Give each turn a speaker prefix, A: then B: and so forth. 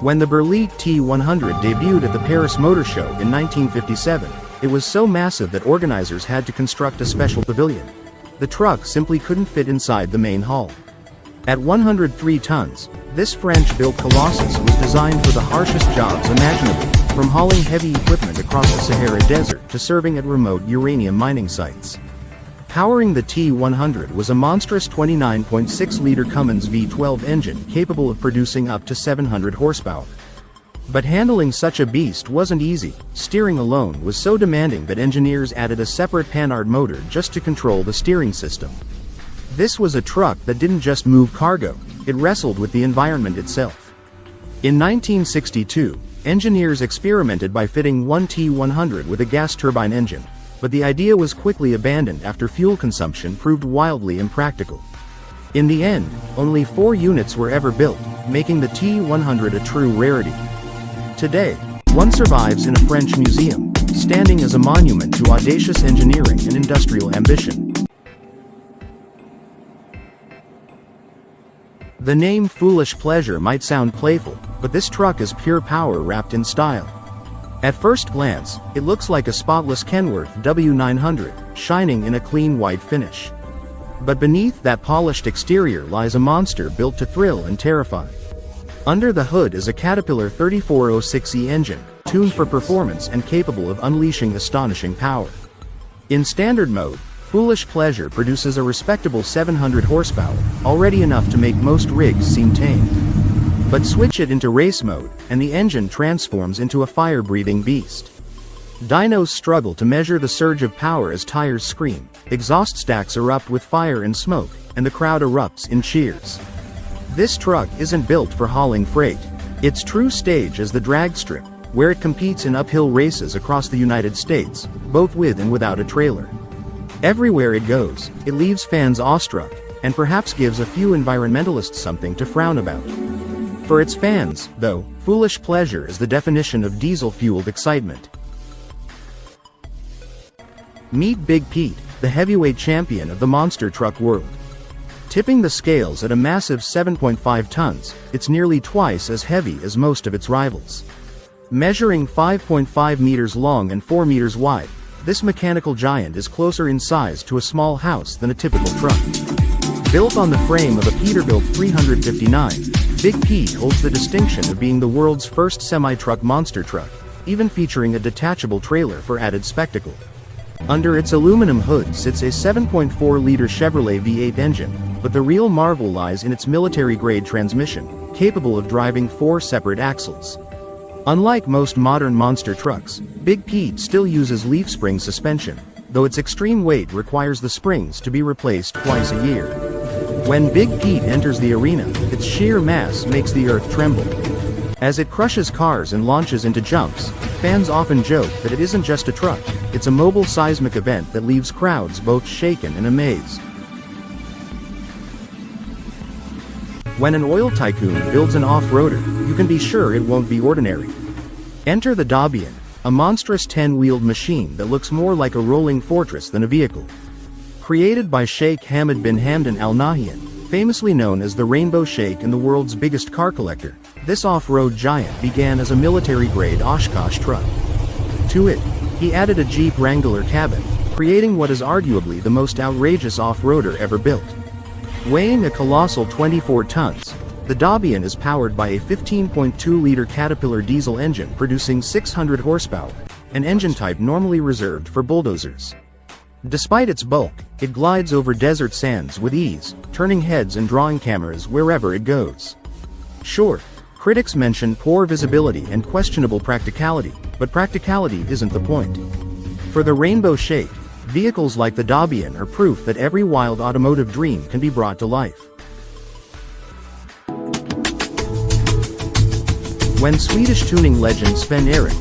A: When the Burle T100 debuted at the Paris Motor Show in 1957, it was so massive that organizers had to construct a special pavilion. The truck simply couldn't fit inside the main hall. At 103 tons, this French-built colossus was designed for the harshest jobs imaginable, from hauling heavy equipment across the Sahara Desert to serving at remote uranium mining sites. Powering the T100 was a monstrous 29.6-liter Cummins V12 engine capable of producing up to 700 horsepower. But handling such a beast wasn't easy. Steering alone was so demanding that engineers added a separate Panhard motor just to control the steering system. This was a truck that didn't just move cargo, it wrestled with the environment itself. In 1962, engineers experimented by fitting one T100 with a gas turbine engine, but the idea was quickly abandoned after fuel consumption proved wildly impractical. In the end, only 4 units were ever built, making the T100 a true rarity. Today, one survives in a French museum, standing as a monument to audacious engineering and industrial ambition. The name Foolish Pleasure might sound playful, but this truck is pure power wrapped in style. At first glance, it looks like a spotless Kenworth W900, shining in a clean white finish. But beneath that polished exterior lies a monster built to thrill and terrify. Under the hood is a Caterpillar 3406E engine, tuned for performance and capable of unleashing astonishing power. In standard mode, Foolish Pleasure produces a respectable 700 horsepower, already enough to make most rigs seem tame. But switch it into race mode, and the engine transforms into a fire-breathing beast. Dynos struggle to measure the surge of power as tires scream, exhaust stacks erupt with fire and smoke, and the crowd erupts in cheers. This truck isn't built for hauling freight. Its true stage is the drag strip, where it competes in uphill races across the United States, both with and without a trailer. Everywhere it goes, it leaves fans awestruck, and perhaps gives a few environmentalists something to frown about. For its fans, though, Foolish Pleasure is the definition of diesel-fueled excitement. Meet Big Pete, the heavyweight champion of the monster truck world. Tipping the scales at a massive 7.5 tons, it's nearly twice as heavy as most of its rivals. Measuring 5.5 meters long and 4 meters wide, this mechanical giant is closer in size to a small house than a typical truck. Built on the frame of a Peterbilt 359, Big Pete holds the distinction of being the world's first semi-truck monster truck, even featuring a detachable trailer for added spectacle. Under its aluminum hood sits a 7.4-liter Chevrolet V8 engine, but the real marvel lies in its military-grade transmission, capable of driving 4 separate axles. Unlike most modern monster trucks, Big Pete still uses leaf spring suspension, though its extreme weight requires the springs to be replaced twice a year. When Big Pete enters the arena, its sheer mass makes the earth tremble. As it crushes cars and launches into jumps, fans often joke that it isn't just a truck, it's a mobile seismic event that leaves crowds both shaken and amazed. When an oil tycoon builds an off-roader, you can be sure it won't be ordinary. Enter the Dhabiyan, a monstrous 10-wheeled machine that looks more like a rolling fortress than a vehicle. Created by Sheikh Hamad bin Hamdan Al Nahyan, famously known as the Rainbow Sheikh and the world's biggest car collector, this off-road giant began as a military-grade Oshkosh truck. To it, he added a Jeep Wrangler cabin, creating what is arguably the most outrageous off-roader ever built. Weighing a colossal 24 tons, the Dhabiyan is powered by a 15.2-liter Caterpillar diesel engine producing 600 horsepower, an engine type normally reserved for bulldozers. Despite its bulk, it glides over desert sands with ease, turning heads and drawing cameras wherever it goes. Sure, critics mention poor visibility and questionable practicality, but practicality isn't the point. For the Rainbow Sheikh, vehicles like the Dhabiyan are proof that every wild automotive dream can be brought to life. When Swedish tuning legend Sven-Erik